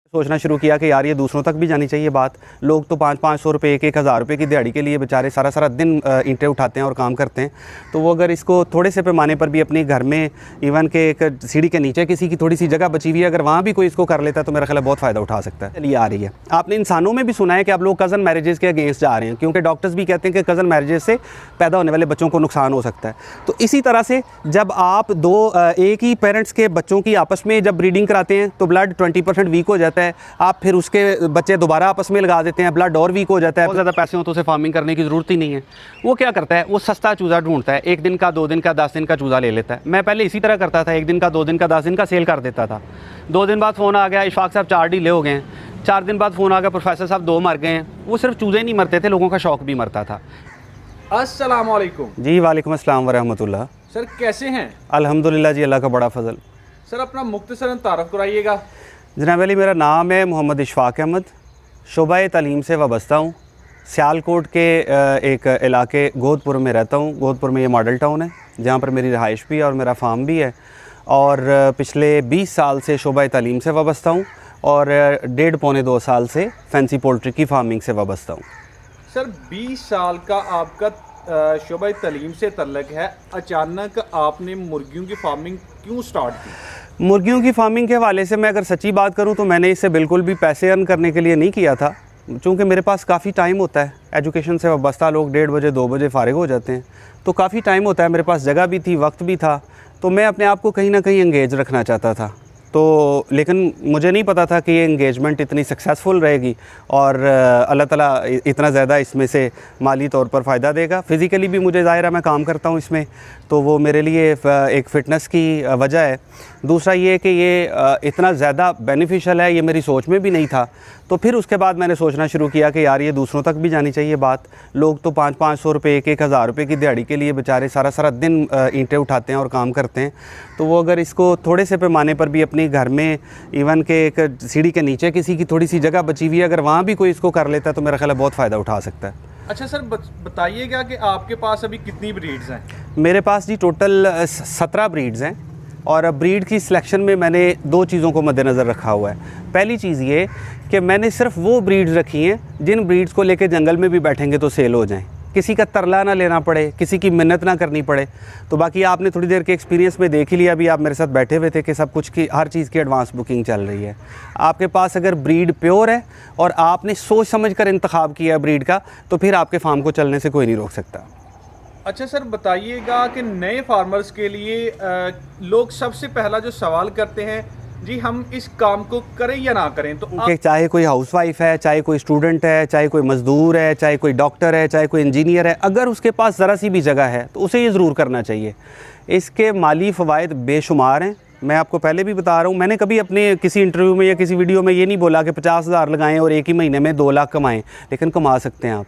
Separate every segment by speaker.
Speaker 1: सोचना शुरू किया कि यार ये दूसरों तक भी जानी चाहिए बात। लोग तो 500-500 रुपये 1,000 रुपये की दिहाड़ी के लिए बेचारे सारा सारा दिन ईंटें उठाते हैं और काम करते हैं। तो वो अगर इसको थोड़े से पैमाने पर भी अपने घर में इवन के एक सीढ़ी के नीचे किसी की थोड़ी सी जगह बची हुई है, अगर वहाँ भी कोई इसको कर लेता है तो मेरा ख्याल है बहुत फ़ायदा उठा सकता है। चलिए आ रही है। आपने इंसानों में भी सुना है कि आप लोग कज़न मैरिजेस के अगेंस्ट जा रहे हैं, क्योंकि डॉक्टर्स भी कहते हैं कि कज़न मैरिजेस से पैदा होने वाले बच्चों को नुकसान हो सकता है। तो इसी तरह से जब आप एक ही पेरेंट्स के बच्चों की आपस में जब ब्रीडिंग कराते हैं तो ब्लड 20% वीक हो जाता है। आप फिर उसके बच्चे दोबारा आपस में लगा देते हैं, ब्लड और वीक हो जाता है। बहुत ज़्यादा पैसे हो तो उसे फार्मिंग करने की ज़रूरत ही नहीं है। वो क्या करता है, वो सस्ता चूज़ा ढूंढता है, 1 दिन का 2 दिन का 10 दिन का चूज़ा ले लेता है। मैं पहले इसी तरह करता था, 1 दिन का 2 दिन का 10 दिन का सेल कर देता था। 2 दिन बाद फ़ोन आ गया, इशफाक साहब 4 डीले हो गए हैं। 4 दिन बाद फ़ोन आ गया, प्रोफेसर साहब 2 मर गए हैं। वो सिर्फ चूज़े नहीं मरते थे, लोगों का शौक भी मरता था।
Speaker 2: अस्सलाम वालेकुम
Speaker 1: जी वालेकुम अस्सलाम व रहमतुल्लाह।
Speaker 2: सर, कैसे हैं?
Speaker 1: अल्हम्दुलिल्लाह जी, अल्लाह का बड़ा फजल।
Speaker 2: सर, अपना मुख्तसरन तारफ़ कराइएगा।
Speaker 1: जनाब अली, मेरा नाम है मोहम्मद इशफाक अहमद, शोबा तालीम से वाबस्ता हूँ। सियालकोट के एक इलाके गोदपुर में रहता हूँ। गोदपुर में ये मॉडल टाउन है जहाँ पर मेरी रहाइश भी है और मेरा फार्म भी है। और पिछले 20 साल से शोबा तालीम से वाबस्ता हूँ और 1.5-2 साल से फैंसी पोल्ट्री की फार्मिंग से वाबस्ता हूँ।
Speaker 2: सर, 20 साल का आपका शोबा तालीम से तल्लक है। अचानक आपने मुर्गियों की फार्मिंग क्यों स्टार्ट की?
Speaker 1: मुर्गियों की फार्मिंग के हवाले से मैं अगर सच्ची बात करूं तो मैंने इससे बिल्कुल भी पैसे अर्न करने के लिए नहीं किया था, चूँकि मेरे पास काफ़ी टाइम होता है। एजुकेशन से वाबस्ता लोग 1:30 बजे 2 बजे फ़ारिग हो जाते हैं, तो काफ़ी टाइम होता है। मेरे पास जगह भी थी, वक्त भी था, तो मैं अपने आप को कहीं ना कहीं एंगेज रखना चाहता था। तो लेकिन मुझे नहीं पता था कि ये इंगेजमेंट इतनी सक्सेसफुल रहेगी और अल्लाह ताला इतना ज़्यादा इसमें से माली तौर पर फ़ायदा देगा। फ़िज़िकली भी मुझे ज़ाहिर है मैं काम करता हूँ इसमें, तो वो मेरे लिए एक फ़िटनेस की वजह है। दूसरा ये कि ये इतना ज़्यादा बेनिफिशियल है, ये मेरी सोच में भी नहीं था। तो फिर उसके बाद मैंने सोचना शुरू किया कि यार ये दूसरों तक भी जानी चाहिए बात। लोग तो 500-500 रुपये 1,000 रुपये की दिहाड़ी के लिए बेचारे सारा सारा दिन ईंटें उठाते हैं और काम करते हैं। तो वो अगर इसको थोड़े से पैमाने पर भी अपने घर में इवन के एक सीढ़ी के नीचे किसी की थोड़ी सी जगह बची हुई है, अगर वहाँ भी कोई इसको कर लेता है तो मेरा ख्याल है बहुत फ़ायदा उठा सकता है।
Speaker 2: अच्छा सर, बताइएगा कि आपके पास अभी कितनी ब्रीड्स हैं?
Speaker 1: मेरे पास जी टोटल 17 ब्रीड्स हैं और ब्रीड की सिलेक्शन में मैंने 2 चीज़ों को मद्देनज़र रखा हुआ है। पहली चीज़ ये कि मैंने सिर्फ वो ब्रीड्स रखी हैं जिन ब्रीड्स को लेके जंगल में भी बैठेंगे तो सेल हो जाएं, किसी का तरला ना लेना पड़े, किसी की मिन्नत ना करनी पड़े। तो बाकी आपने थोड़ी देर के एक्सपीरियंस में देख ही लिया, अभी आप मेरे साथ बैठे हुए थे कि सब कुछ की हर चीज़ की एडवांस बुकिंग चल रही है। आपके पास अगर ब्रीड प्योर है और आपने सोच समझ कर इंतखाब किया ब्रीड का, तो फिर आपके फार्म को चलने से कोई नहीं रोक सकता।
Speaker 2: अच्छा सर, बताइएगा कि नए फार्मर्स के लिए लोग सबसे पहला जो सवाल करते हैं, जी हम इस काम को करें या ना करें, तो
Speaker 1: चाहे कोई हाउसवाइफ है, चाहे कोई स्टूडेंट है, चाहे कोई मज़दूर है, चाहे कोई डॉक्टर है, चाहे कोई इंजीनियर है, अगर उसके पास ज़रा सी भी जगह है तो उसे ये ज़रूर करना चाहिए। इसके माली फ़वाइद बेशुमार हैं। मैं आपको पहले भी बता रहा हूँ, मैंने कभी अपने किसी इंटरव्यू में या किसी वीडियो में ये नहीं बोला कि 50,000 लगाएं और एक ही महीने में 2 लाख कमाएं, लेकिन कमा सकते हैं आप,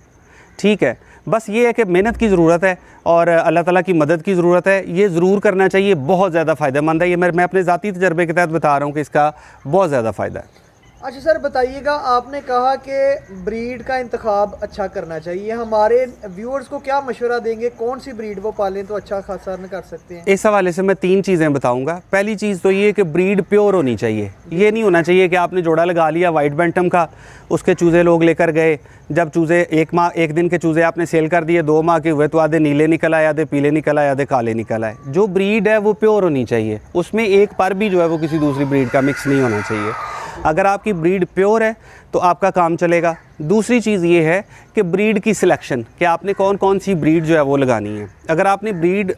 Speaker 1: ठीक है। बस ये है कि मेहनत की ज़रूरत है और अल्लाह ताला की मदद की ज़रूरत है। ये ज़रूर करना चाहिए, बहुत ज़्यादा फ़ायदेमंद है। ये मैं अपने ज़ाती तजर्बे के तहत बता रहा हूँ कि इसका बहुत ज़्यादा फ़ायदा है।
Speaker 3: अच्छा सर, बताइएगा, आपने कहा कि ब्रीड का इंतखाब अच्छा करना चाहिए, हमारे व्यूअर्स को क्या मशवरा देंगे, कौन सी ब्रीड वो पालें तो अच्छा खासा अर्न कर सकते हैं?
Speaker 1: इस हवाले से मैं 3 चीज़ें बताऊंगा। पहली चीज़ तो ये कि ब्रीड प्योर होनी चाहिए। ये नहीं होना चाहिए कि आपने जोड़ा लगा लिया वाइट बैंटम का, उसके चूज़े लोग लेकर गए, जब चूज़े 1 दिन के चूज़े आपने सेल कर दिए, 2 माह के हुए तो आधे नीले निकल आए, आधे पीले निकल आए, आधे काले निकल आए। जो ब्रीड है वो प्योर होनी चाहिए, उसमें एक पर भी जो है वो किसी दूसरी ब्रीड का मिक्स नहीं होना चाहिए। अगर आपकी ब्रीड प्योर है तो आपका काम चलेगा। दूसरी चीज़ ये है कि ब्रीड की सिलेक्शन, कि आपने कौन कौन सी ब्रीड जो है वो लगानी है। अगर आपने ब्रीड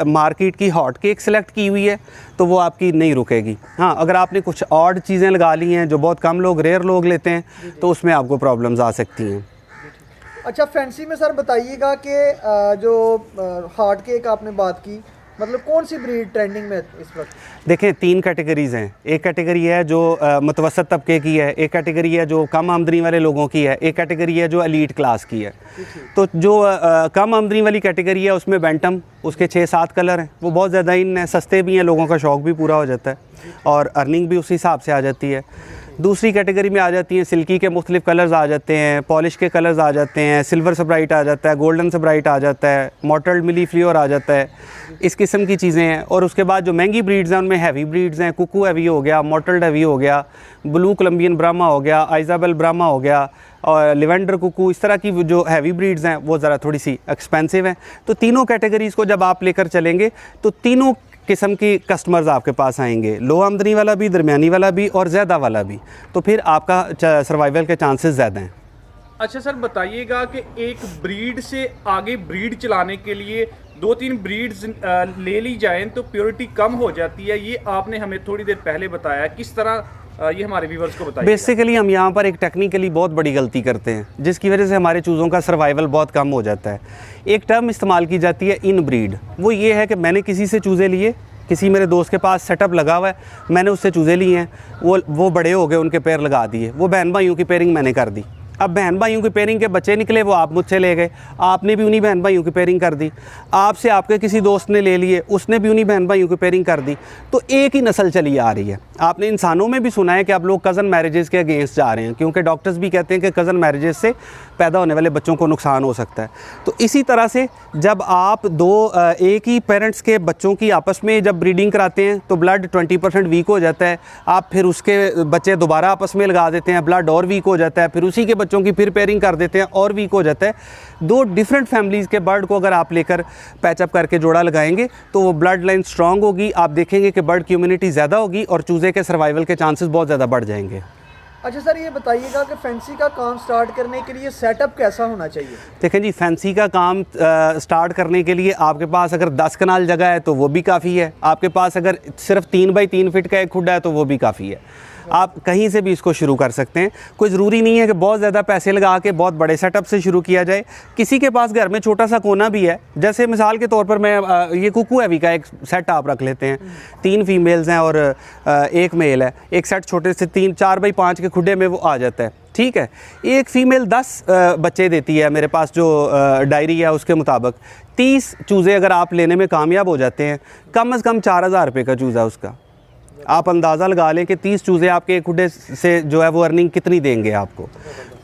Speaker 1: मार्केट की हॉट केक सेलेक्ट की हुई है तो वो आपकी नहीं रुकेगी। हाँ, अगर आपने कुछ ऑड चीज़ें लगा ली हैं जो बहुत कम लोग, रेयर लोग लेते हैं, तो उसमें आपको प्रॉब्लम्स आ सकती हैं।
Speaker 3: अच्छा, फैंसी में सर बताइएगा कि जो हॉट केक आपने बात की, मतलब कौन सी ब्रीड ट्रेंडिंग में इस वक्त? देखें,
Speaker 1: 3 कैटेगरीज़ हैं। एक कैटेगरी है जो मुतवसत तबके की है, एक कैटेगरी है जो कम आमदनी वाले लोगों की है, एक कैटेगरी है जो एलीट क्लास की है। तो जो कम आमदनी वाली कैटेगरी है उसमें बैंटम, उसके 6-7 कलर हैं, वो बहुत ज़्यादा इन है, सस्ते भी हैं, लोगों का शौक़ भी पूरा हो जाता है और अर्निंग भी उसी हिसाब से आ जाती है। दूसरी कैटेगरी में आ जाती हैं सिल्की के मुख्तलिफ कलर्स आ जाते हैं, पॉलिश के कलर्स आ जाते हैं, सिल्वर सब्राइट आ जाता है, गोल्डन सब्राइट आ जाता है, मॉटल्ड मिली फ्लियोर आ जाता है, इस किस्म की चीज़ें हैं। और उसके बाद जो महंगी ब्रीड्स हैं उनमें हैवी ब्रीड्स हैं, कुकू हैवी हो गया, मॉटल्ड हैवी हो गया, ब्लू कोलंबियन ब्राह्मा हो गया, आइजाबेल ब्राह्मा हो गया और लिवेंडर कुकू, इस तरह की जो हैवी ब्रीड्स हैं वो ज़रा थोड़ी सी एक्सपेंसिव हैं। तो तीनों कैटेगरीज़ को जब आप लेकर चलेंगे तो तीनों किस्म की कस्टमर्स आपके पास आएंगे, लो आमदनी वाला भी, दरमियानी वाला भी और ज़्यादा वाला भी, तो फिर आपका सर्वाइवल के चांसेस ज़्यादा हैं।
Speaker 2: अच्छा सर, बताइएगा कि एक ब्रीड से आगे ब्रीड चलाने के लिए 2-3 ब्रीड्स ले ली जाएं तो प्योरिटी कम हो जाती है, ये आपने हमें थोड़ी देर पहले बताया, किस तरह ये हमारे व्यूवर्स को बताइए।
Speaker 1: बेसिकली हम यहाँ पर एक टेक्निकली बहुत बड़ी गलती करते हैं जिसकी वजह से हमारे चूज़ों का सर्वाइवल बहुत कम हो जाता है। एक टर्म इस्तेमाल की जाती है इन ब्रीड, वो ये है कि मैंने किसी से चूज़े लिए, किसी मेरे दोस्त के पास सेटअप लगा हुआ है, मैंने उससे चूज़े लिए हैं, वो बड़े हो गए, उनके पैर लगा दिए, वो बहन भाइयों की पेयरिंग मैंने कर दी। अब बहन भाइयों की पेयरिंग के बच्चे निकले, वो आप मुझसे ले गए, आपने भी उन्हीं बहन भाइयों की पेयरिंग कर दी, आपसे आपके किसी दोस्त ने ले लिए, उसने भी उन्हीं बहन भाइयों की पेयरिंग कर दी, तो एक ही नस्ल चली आ रही है। आपने इंसानों में भी सुना है कि आप लोग कज़न मैरिजेस के अगेंस्ट जा रहे हैं, क्योंकि डॉक्टर्स भी कहते हैं कि कज़न मैरिजेस से पैदा होने वाले बच्चों को नुकसान हो सकता है। तो इसी तरह से जब आप एक ही पेरेंट्स के बच्चों की आपस में जब ब्रीडिंग कराते हैं तो ब्लड 20% वीक हो जाता है, आप फिर उसके बच्चे दोबारा आपस में लगा देते हैं, ब्लड और वीक हो जाता है, फिर उसी के बच्चों की फिर पेयरिंग कर देते हैं और वीक हो जाता है। दो डिफरेंट फैमिलीज़ के बर्ड को अगर आप लेकर पैचअप करके जोड़ा लगाएंगे तो वो ब्लड लाइन स्ट्रॉन्ग होगी, आप देखेंगे कि बर्ड की इम्यूनिटी ज़्यादा होगी और चूज़े के सर्वाइवल के चांसेस बहुत ज़्यादा बढ़ जाएंगे।
Speaker 3: अच्छा सर, ये बताइएगा कि फैंसी का काम स्टार्ट करने के लिए सेटअप कैसा होना चाहिए?
Speaker 1: देखें जी, फैंसी का काम स्टार्ट करने के लिए आपके पास अगर 10 कनाल जगह है तो वो भी काफ़ी है, आपके पास अगर सिर्फ 3 बाई 3 फीट का एक खुड्डा है तो वो भी काफ़ी है। आप कहीं से भी इसको शुरू कर सकते हैं, कोई ज़रूरी नहीं है कि बहुत ज़्यादा पैसे लगा के बहुत बड़े सेटअप से शुरू किया जाए। किसी के पास घर में छोटा सा कोना भी है, जैसे मिसाल के तौर पर मैं ये कुकू हैवी का एक सेट आप रख लेते हैं, 3 फीमेल्स हैं और 1 मेल है, एक सेट छोटे से 4 बाई 5 के खुड्डे में वो आ जाता है, ठीक है। एक फ़ीमेल 10 बच्चे देती है, मेरे पास जो डायरी है उसके मुताबिक 30 चूज़े अगर आप लेने में कामयाब हो जाते हैं, कम से कम 4000 रुपये का चूज़ा उसका। आप अंदाज़ा लगा लें कि 30 चूज़े आपके एक खुड्डे से जो है वो अर्निंग कितनी देंगे आपको।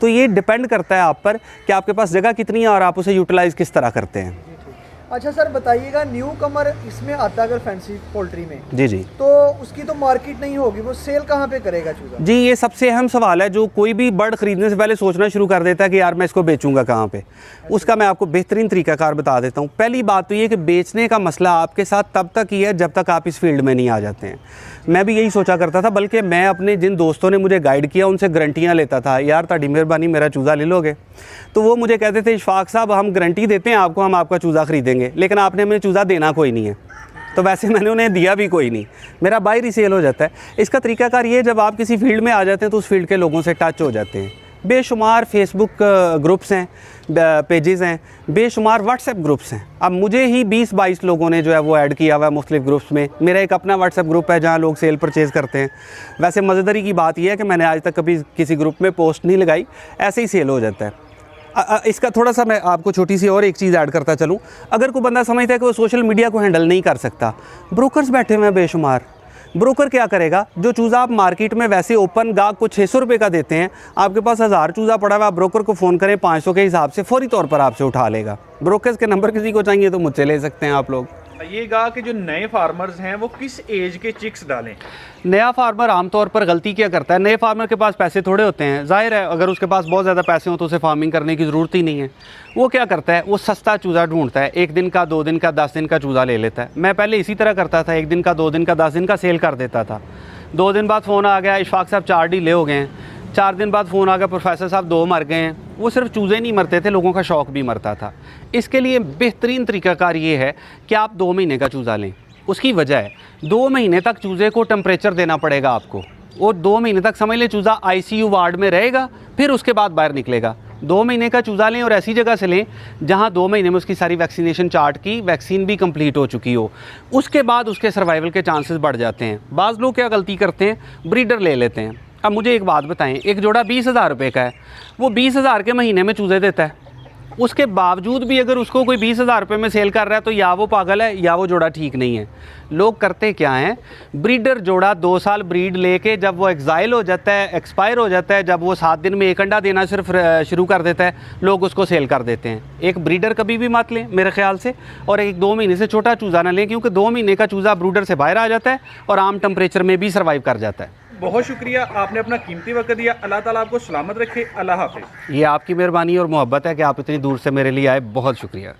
Speaker 1: तो ये डिपेंड करता है आप पर कि आपके पास जगह कितनी है और आप उसे यूटिलाइज़ किस तरह करते हैं।
Speaker 3: अच्छा सर, बताइएगा न्यू कमर इसमें आता है अगर फैंसी पोल्ट्री में,
Speaker 1: जी जी,
Speaker 3: तो उसकी तो मार्केट नहीं होगी, वो सेल कहाँ पे करेगा चूज़ा?
Speaker 1: जी, ये सबसे अहम सवाल है जो कोई भी बर्ड ख़रीदने से पहले सोचना शुरू कर देता है कि यार मैं इसको बेचूंगा कहाँ पे। उसका मैं आपको बेहतरीन तरीक़ाकार बता देता हूँ। पहली बात तो ये कि बेचने का मसला आपके साथ तब तक ही है जब तक आप इस फील्ड में नहीं आ जाते हैं। मैं भी यही सोचा करता था, बल्कि मैं अपने जिन दोस्तों ने मुझे गाइड किया उनसे गारंटियाँ लेता था, यार ताड़ी मेहरबानी मेरा चूज़ा ले लोगे? तो वो मुझे कहते थे इशफाक साहब हम गारंटी देते हैं आपको, हम आपका चूज़ा ख़रीदेंगे, लेकिन आपने हमें चूज़ा देना कोई नहीं है। तो वैसे मैंने उन्हें दिया भी कोई नहीं, मेरा बाई रीसेल हो जाता है। इसका तरीकाकार ये है, जब आप किसी फील्ड में आ जाते हैं तो उस फील्ड के लोगों से टच हो जाते हैं। बेशुमार फेसबुक ग्रुप्स हैं, पेजेस हैं, बेशुमार व्हाट्सएप ग्रुप्स हैं। अब मुझे ही 20-22 लोगों ने जो है वो ऐड किया हुआ है मुख्तलिफ ग्रुप्स में। मेरा एक अपना व्हाट्सएप ग्रुप है जहाँ लोग सेल परचेज़ करते हैं। वैसे मज़ेदारी की बात यह है कि मैंने आज तक कभी किसी ग्रुप में पोस्ट नहीं लगाई, ऐसे ही सेल हो जाता है। इसका थोड़ा सा मैं आपको छोटी सी और एक चीज़ ऐड करता चलूँ। अगर कोई बंदा समझता है कि वो सोशल मीडिया को हैंडल नहीं कर सकता, ब्रोकर्स बैठे हुए हैं बेशुमार। ब्रोकर क्या करेगा, जो चूज़ा आप मार्केट में वैसे ओपन गाहक को 600 रुपये का देते हैं, आपके पास 1000 चूज़ा पड़ा हुआ, आप ब्रोकर को फ़ोन करें 500 के हिसाब से फ़ौरी तौर पर आपसे उठा लेगा। ब्रोकर्स के नंबर किसी को चाहिए तो मुझसे ले सकते हैं आप लोग।
Speaker 2: ये कहा कि जो नए फार्मर्स हैं वो किस एज के चिक्स डालें?
Speaker 1: नया फार्मर आमतौर पर गलती क्या करता है, नए फार्मर के पास पैसे थोड़े होते हैं, जाहिर है अगर उसके पास बहुत ज़्यादा पैसे हों तो उसे फार्मिंग करने की ज़रूरत ही नहीं है। वो क्या करता है, वो सस्ता चूज़ा ढूंढता है, 1 दिन का, 2 दिन का, 10 दिन का चूज़ा ले लेता है। मैं पहले इसी तरह करता था, 1 दिन का, 2 दिन का, 10 दिन का सेल कर देता था। 2 दिन बाद फ़ोन आ गया, इशफाक साहब 4 डीले हो गए हैं। 4 दिन बाद फ़ोन आ गया, प्रोफेसर साहब 2 मर गए हैं। वो सिर्फ चूज़े नहीं मरते थे, लोगों का शौक़ भी मरता था। इसके लिए बेहतरीन तरीक़ाकार ये है कि आप 2 महीने का चूज़ा लें। उसकी वजह है 2 महीने तक चूज़े को टेम्परेचर देना पड़ेगा आपको, और 2 महीने तक समझ लें चूज़ा ICU वार्ड में रहेगा, फिर उसके बाद बाहर निकलेगा। 2 महीने का चूज़ा लें और ऐसी जगह से लें जहां 2 महीने में उसकी सारी वैक्सीनेशन चार्ट की वैक्सीन भी कंप्लीट हो चुकी हो। उसके बाद उसके सर्वाइवल के चांसेस बढ़ जाते हैं। बाज़ लोग क्या गलती करते हैं, ब्रीडर ले लेते हैं। अब मुझे एक बात बताएं, एक जोड़ा 20,000 रुपये का है, वो 20,000 के महीने में चूज़े देता है, उसके बावजूद भी अगर उसको कोई 20,000 रुपये में सेल कर रहा है तो या वो पागल है या वो जोड़ा ठीक नहीं है। लोग करते क्या हैं, ब्रीडर जोड़ा 2 साल ब्रीड लेके जब वो एक्साइल हो जाता है, एक्सपायर हो जाता है, जब वो 7 दिन में 1 अंडा देना सिर्फ शुरू कर देता है, लोग उसको सेल कर देते हैं। एक ब्रीडर कभी भी मत लें मेरे ख्याल से, और एक 2 महीने से छोटा चूज़ा ना लें, क्योंकि 2 महीने का चूज़ा ब्रूडर से बाहर आ जाता है और आम टेम्परेचर में भी सर्वाइव कर जाता है।
Speaker 2: बहुत शुक्रिया, आपने अपना कीमती वक्त दिया। अल्लाह ताला आपको सलामत रखे। अल्लाह हाफिज़।
Speaker 1: ये आपकी मेहरबानी और मोहब्बत है कि आप इतनी दूर से मेरे लिए आए, बहुत शुक्रिया।